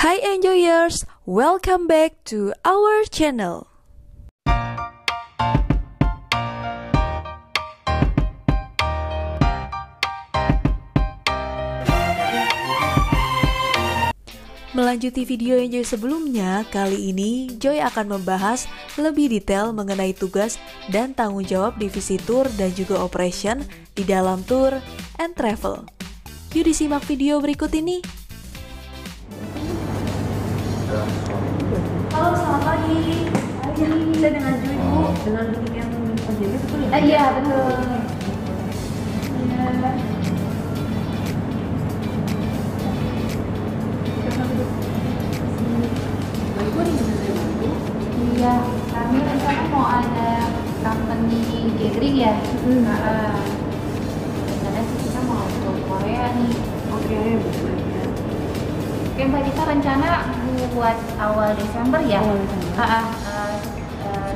Hi Enjoyers, welcome back to our channel. Melanjuti video Enjoy sebelumnya, kali ini Joy akan membahas lebih detail mengenai tugas dan tanggung jawab divisi tour dan juga operation di dalam tour and travel. Yuk disimak video berikut ini. Halo, selamat pagi. Saya dengan Joy, Bu. Dengan klinik yang OJB betul ya? Iya, betul. Iya, kami rencana mau ada company gathering ya. Rencana sih kita mau ke Korea nih. Korea betul ya. Oke, Mbak Dita rencana buat awal Desember ya?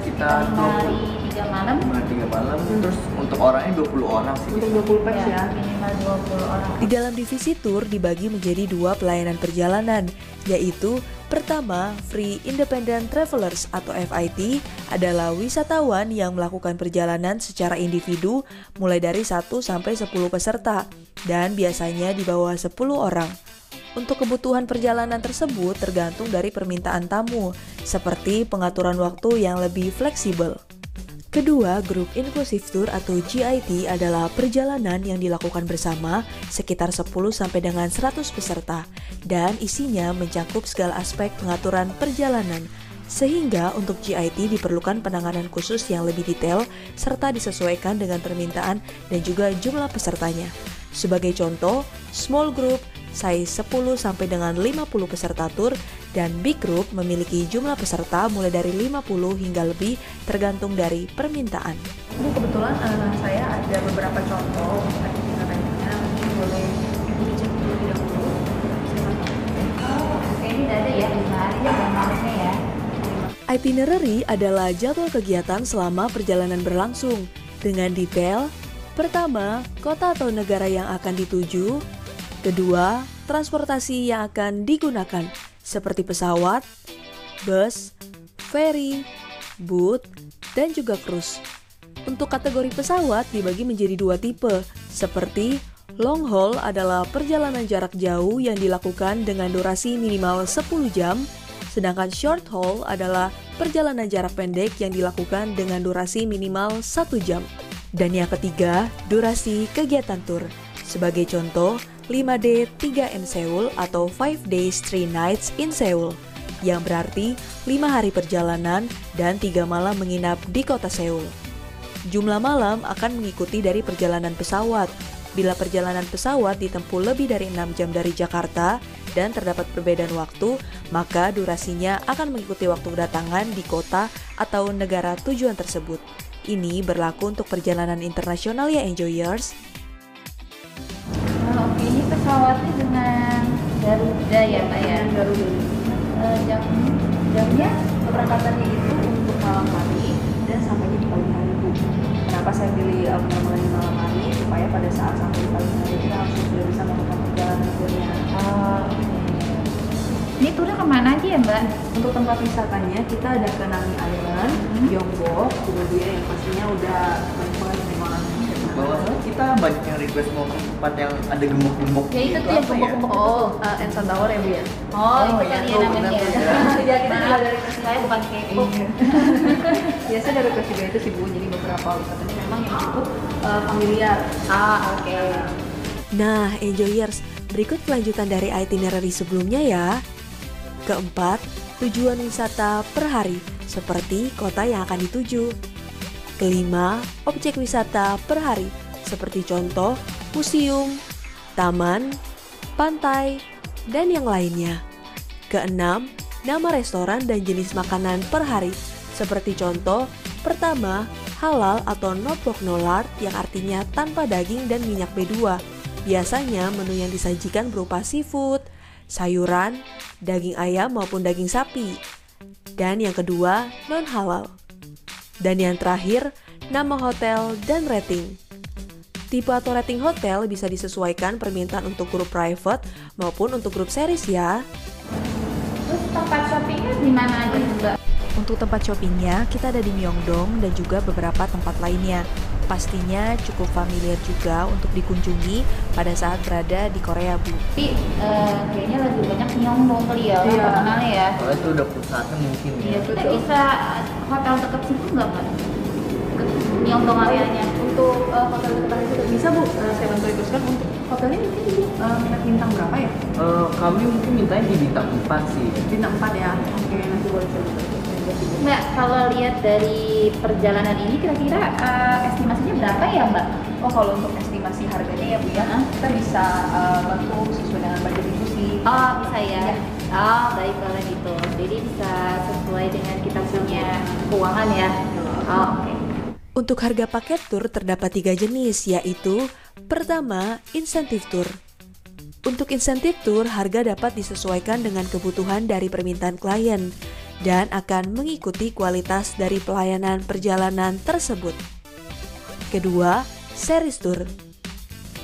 Sekitar 5 hari 3 malam. 3 malam, terus untuk orangnya 20 orang sih. Untuk 20 pers ya. Minimal 20 orang. Di dalam divisi tour dibagi menjadi dua pelayanan perjalanan, yaitu pertama, Free Independent Travelers atau FIT adalah wisatawan yang melakukan perjalanan secara individu mulai dari 1 sampai 10 peserta dan biasanya di bawah 10 orang. Untuk kebutuhan perjalanan tersebut tergantung dari permintaan tamu, seperti pengaturan waktu yang lebih fleksibel. Kedua, grup Inclusive Tour atau GIT adalah perjalanan yang dilakukan bersama sekitar 10 sampai dengan 100 peserta dan isinya mencakup segala aspek pengaturan perjalanan. Sehingga untuk GIT diperlukan penanganan khusus yang lebih detail serta disesuaikan dengan permintaan dan juga jumlah pesertanya. Sebagai contoh, small group size 10 sampai dengan 50 peserta tur dan big group memiliki jumlah peserta mulai dari 50 hingga lebih tergantung dari permintaan. Ini kebetulan saya ada beberapa contoh itinerary-nya, mungkin boleh Ibu dicek terlebih dahulu. Oke, ini udah ada ya, 5 hari ya, dan malamnya ya. Itinerary adalah jadwal kegiatan selama perjalanan berlangsung dengan detail. Pertama, kota atau negara yang akan dituju. Kedua, transportasi yang akan digunakan seperti pesawat, bus, ferry, boat, dan juga cruise. Untuk kategori pesawat dibagi menjadi dua tipe, seperti long haul adalah perjalanan jarak jauh yang dilakukan dengan durasi minimal 10 jam, sedangkan short haul adalah perjalanan jarak pendek yang dilakukan dengan durasi minimal 1 jam. Dan yang ketiga, durasi kegiatan tour. Sebagai contoh, 5D 3 in Seoul atau 5 days 3 nights in Seoul, yang berarti 5 hari perjalanan dan 3 malam menginap di kota Seoul. Jumlah malam akan mengikuti dari perjalanan pesawat. Bila perjalanan pesawat ditempuh lebih dari 6 jam dari Jakarta dan terdapat perbedaan waktu, maka durasinya akan mengikuti waktu kedatangan di kota atau negara tujuan tersebut. Ini berlaku untuk perjalanan internasional ya Enjoyers. Oke, ini pesawatnya dengan Garuda ya Pak ya? Garuda. Jamnya Keberangkatannya itu untuk malam hari dan sampainya di pagi hari, Bu. Kenapa saya pilih penerbangan di malam hari? Supaya pada saat sampai di pagi hari kita langsung sudah bisa melakukan perjalanan tournya. Ini turnya kemana aja ya Mbak? Untuk tempat wisatanya kita ada ke Nami Island, Gyeongbok, kemudian yang pastinya udah banyak banget memang Bahwa kita banyak yang request mau ke tempat yang ada gembok-gembok. Ya itu tuh yang gembok-gembok. Ensan Tower ya Bu ya? Itu iya, kan ya tuh, namanya. benar-benar. Ya kita juga dari Saya bukan K-pop. biasa dari request juga itu sih Bu, jadi beberapa wisatanya memang yang cukup familiar. Oke. Nah, Enjoyers, berikut kelanjutan dari itinerary sebelumnya ya. Keempat, tujuan wisata per hari, seperti kota yang akan dituju. Kelima, objek wisata per hari, seperti contoh museum, taman, pantai, dan yang lainnya. Keenam, nama restoran dan jenis makanan per hari, seperti contoh, pertama, halal atau no pork no lard yang artinya tanpa daging dan minyak B2. Biasanya menu yang disajikan berupa seafood, sayuran, daging ayam maupun daging sapi. Dan yang kedua, non-halal. Dan yang terakhir, nama hotel dan rating. Tipe atau rating hotel bisa disesuaikan permintaan untuk grup private maupun untuk grup series ya. tempat shoppingnya di mana aja Mbak? Untuk tempat shoppingnya, kita ada di Myeongdong dan juga beberapa tempat lainnya. Pastinya cukup familiar juga untuk dikunjungi pada saat berada di Korea, Bu. Tapi kayaknya lebih banyak Myeongdong kali ya, orang terkenalnya ya. Soalnya itu udah pusatnya mungkin ya. Iya, kita bisa hotel dekat situ nggak Mbak? Ke Myeongdong areanya. Untuk hotel dekat itu bisa Bu, saya bantu requestkan untuk hotelnya mungkin Ibu minat bintang berapa ya? Kami mungkin mintanya di bintang 4 sih. Bintang 4 ya. Oke, nanti boleh saya bantu requestkan juga sih Bu. Mbak, kalau lihat dari perjalanan ini kira-kira estimasinya berapa ya Mbak? Oh, kalau untuk estimasi harganya ya Bu ya, kita bisa bantu sesuai dengan budget Ibu sih. Oh, bisa ya? Iya. Oh, baik kalau gitu. Jadi bisa sesuai dengan kita punya keuangan ya? Oh, oke. Untuk harga paket tur terdapat 3 jenis, yaitu pertama, insentif tur. Untuk insentif tur, harga dapat disesuaikan dengan kebutuhan dari permintaan klien dan akan mengikuti kualitas dari pelayanan perjalanan tersebut. Kedua, series tour.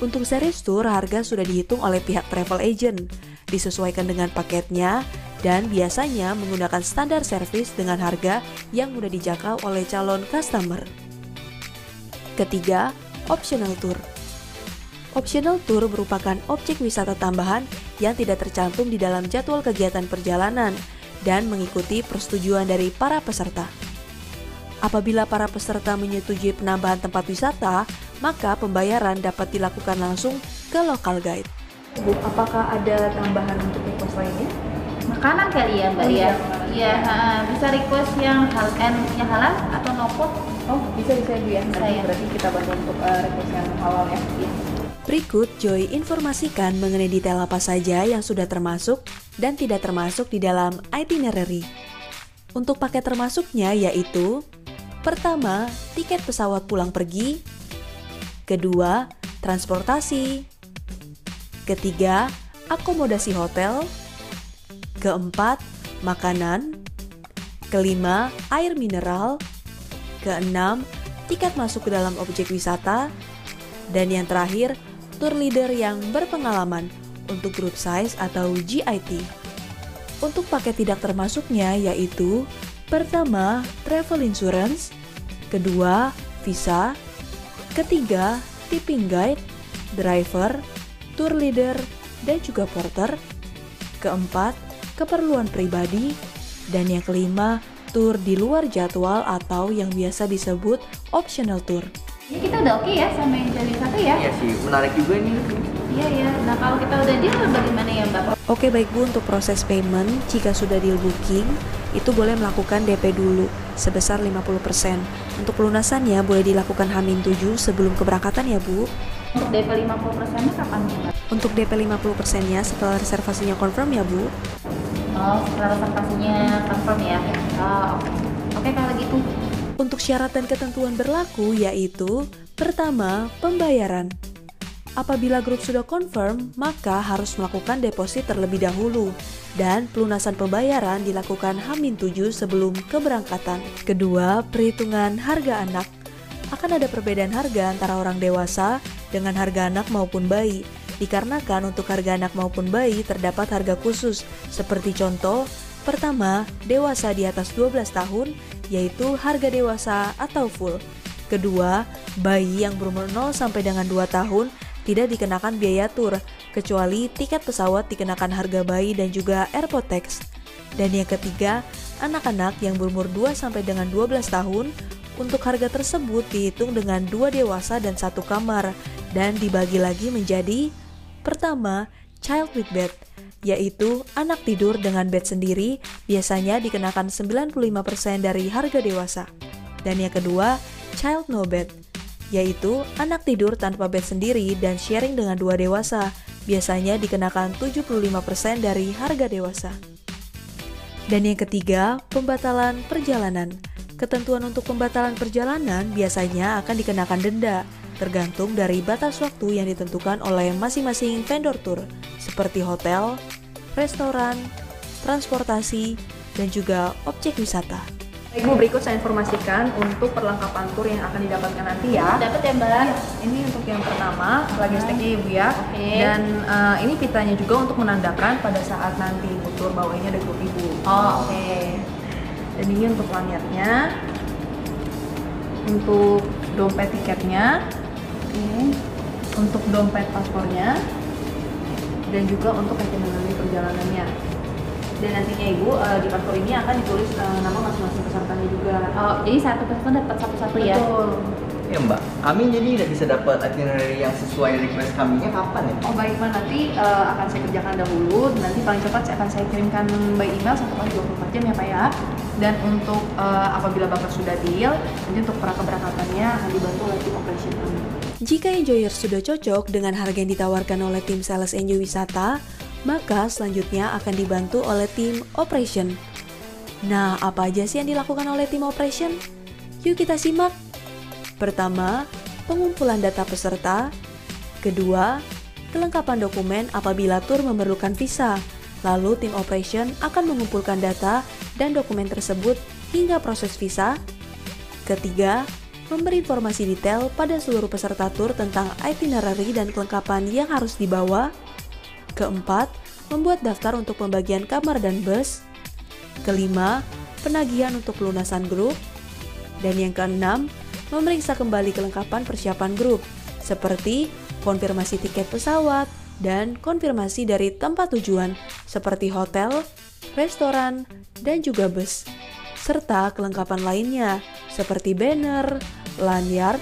Untuk series tour, harga sudah dihitung oleh pihak travel agent, disesuaikan dengan paketnya, dan biasanya menggunakan standar service dengan harga yang mudah dijangkau oleh calon customer. Ketiga, optional tour. Optional tour merupakan objek wisata tambahan yang tidak tercantum di dalam jadwal kegiatan perjalanan dan mengikuti persetujuan dari para peserta. Apabila para peserta menyetujui penambahan tempat wisata, maka pembayaran dapat dilakukan langsung ke local guide. Bu, apakah ada tambahan untuk request lainnya? Makanan kali ya Mbak Oh, ya? iya, makanan. Iya, bisa request yang halal atau no food? Oh, bisa Bu ya. Bisa Nanti ya. berarti kita bantu untuk request yang halal ya. Iya. Berikut Joy informasikan mengenai detail apa saja yang sudah termasuk dan tidak termasuk di dalam itinerary. Untuk paket termasuknya yaitu: pertama, tiket pesawat pulang pergi. Kedua, transportasi. Ketiga, akomodasi hotel. Keempat, makanan. Kelima, air mineral. Keenam, tiket masuk ke dalam objek wisata. Dan yang terakhir, tour leader yang berpengalaman untuk group size atau GIT. Untuk paket tidak termasuknya yaitu: pertama, travel insurance. Kedua, visa. Ketiga, tipping guide, driver, tour leader, dan juga porter. Keempat, keperluan pribadi. Dan yang kelima, tour di luar jadwal atau yang biasa disebut optional tour. Ini kita udah oke ya sama yang dari wisata ya? Iya sih, menarik juga nih. Iya ya. Nah kalau kita udah deal bagaimana ya Mbak? Oke baik Bu, untuk proses payment, jika sudah deal booking, itu boleh melakukan DP dulu sebesar 50%. Untuk pelunasannya boleh dilakukan H-7 sebelum keberangkatan ya Bu. Untuk DP 50%-nya kapan Mbak? Untuk DP 50%-nya setelah reservasinya confirm ya Bu. Oh, setelah reservasinya confirm ya? Oh, oke. Oke kalau gitu. Untuk syarat dan ketentuan berlaku yaitu: pertama, pembayaran. Apabila grup sudah confirm, maka harus melakukan deposit terlebih dahulu dan pelunasan pembayaran dilakukan H-7 sebelum keberangkatan. Kedua, perhitungan harga anak. Akan ada perbedaan harga antara orang dewasa dengan harga anak maupun bayi. Dikarenakan untuk harga anak maupun bayi terdapat harga khusus, seperti contoh: pertama, dewasa di atas 12 tahun, yaitu harga dewasa atau full. Kedua, bayi yang berumur 0 sampai dengan 2 tahun tidak dikenakan biaya tur, kecuali tiket pesawat dikenakan harga bayi dan juga airport tax. Dan yang ketiga, anak-anak yang berumur 2 sampai dengan 12 tahun, untuk harga tersebut dihitung dengan 2 dewasa dan 1 kamar, dan dibagi lagi menjadi: pertama, child with bed, yaitu anak tidur dengan bed sendiri, biasanya dikenakan 95% dari harga dewasa. Dan yang kedua, child no bed, yaitu anak tidur tanpa bed sendiri dan sharing dengan 2 dewasa, biasanya dikenakan 75% dari harga dewasa. Dan yang ketiga, pembatalan perjalanan. Ketentuan untuk pembatalan perjalanan biasanya akan dikenakan denda, tergantung dari batas waktu yang ditentukan oleh masing-masing vendor tour, seperti hotel, restoran, transportasi, dan juga objek wisata. Ibu, berikut saya informasikan untuk perlengkapan tur yang akan didapatkan nanti ya. Dapat ya Mbak? Ini untuk yang pertama, logistiknya Ibu ya. Oke. Dan ini pitanya juga untuk menandakan pada saat nanti Ibu tur bawa ini ada grup Ibu. Oh, oke. Dan ini untuk lanyardnya, untuk dompet tiketnya, untuk dompet paspornya, dan juga untuk itinerary perjalanannya. Dan nantinya Ibu di paspor ini akan ditulis nama masing-masing pesertanya juga. Oh, jadi satu person dapat satu-satu ya? Betul. Ya Mbak, kami jadi tidak bisa dapat itinerary yang sesuai request kami kapan ya? Oh baik Mbak, nanti akan saya kerjakan dahulu. Nanti paling cepat akan saya kirimkan by email 1 kali 24 jam ya Pak ya. Dan untuk apabila Bapak sudah deal, nanti untuk keberangkatannya akan dibantu oleh tim operation kami. Jika Enjoyers sudah cocok dengan harga yang ditawarkan oleh tim sales Enjoy Wisata, maka selanjutnya akan dibantu oleh tim operation. Nah, apa aja sih yang dilakukan oleh tim operation? Yuk kita simak. Pertama, pengumpulan data peserta. Kedua, kelengkapan dokumen apabila tur memerlukan visa. Lalu tim operation akan mengumpulkan data dan dokumen tersebut hingga proses visa. Ketiga, memberi informasi detail pada seluruh peserta tur tentang itinerary dan kelengkapan yang harus dibawa. Keempat, membuat daftar untuk pembagian kamar dan bus. Kelima, penagihan untuk pelunasan grup. Dan yang keenam, memeriksa kembali kelengkapan persiapan grup, seperti konfirmasi tiket pesawat dan konfirmasi dari tempat tujuan, seperti hotel, restoran, dan juga bus. Serta kelengkapan lainnya, seperti banner, lanyard,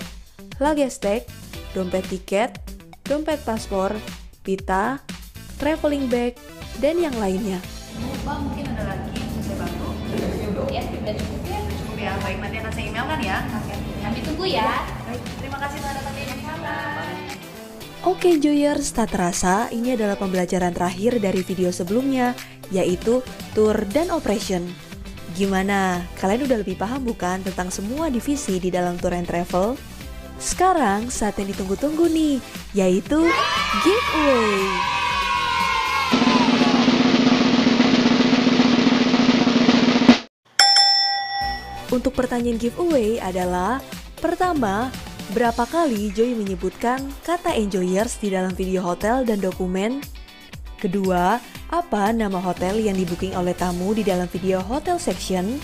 luggage tag, dompet tiket, dompet paspor, pita, traveling bag, dan yang lainnya. Bang, mungkin ada lagi yang bisa saya bantu? Ya, sudah cukup ya. Cukup ya, baik nanti akan saya email kan ya? Oke, kami tunggu ya. Baik, terima kasih telah datang di Jakarta. Oke Joyers, tak terasa ini adalah pembelajaran terakhir dari video sebelumnya, yaitu tour dan operation. Gimana? Kalian udah lebih paham bukan tentang semua divisi di dalam tour and travel? Sekarang saat yang ditunggu-tunggu nih, yaitu giveaway. Untuk pertanyaan giveaway adalah: pertama, berapa kali Joy menyebutkan kata Enjoyers di dalam video hotel dan dokumen? Kedua, apa nama hotel yang di-booking oleh tamu di dalam video hotel section?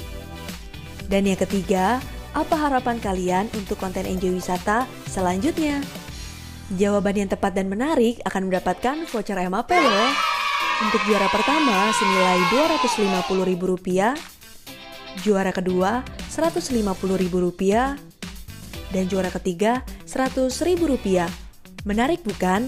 Dan yang ketiga, apa harapan kalian untuk konten Enjoy Wisata selanjutnya? Jawaban yang tepat dan menarik akan mendapatkan voucher MAP loh. Untuk juara pertama senilai Rp250.000, juara kedua Rp150.000, dan juara ketiga Rp100.000. Menarik bukan?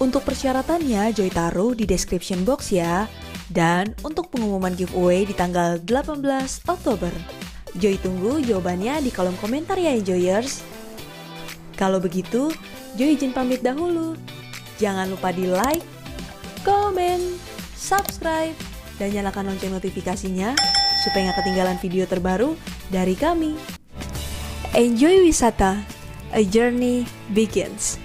Untuk persyaratannya Joy taruh di description box ya. Dan untuk pengumuman giveaway di tanggal 18 Oktober. Joy tunggu jawabannya di kolom komentar ya Enjoyers. Kalau begitu, Joy izin pamit dahulu. Jangan lupa di like, komen, subscribe, dan nyalakan lonceng notifikasinya supaya nggak ketinggalan video terbaru dari kami. Enjoy Wisata, a journey begins.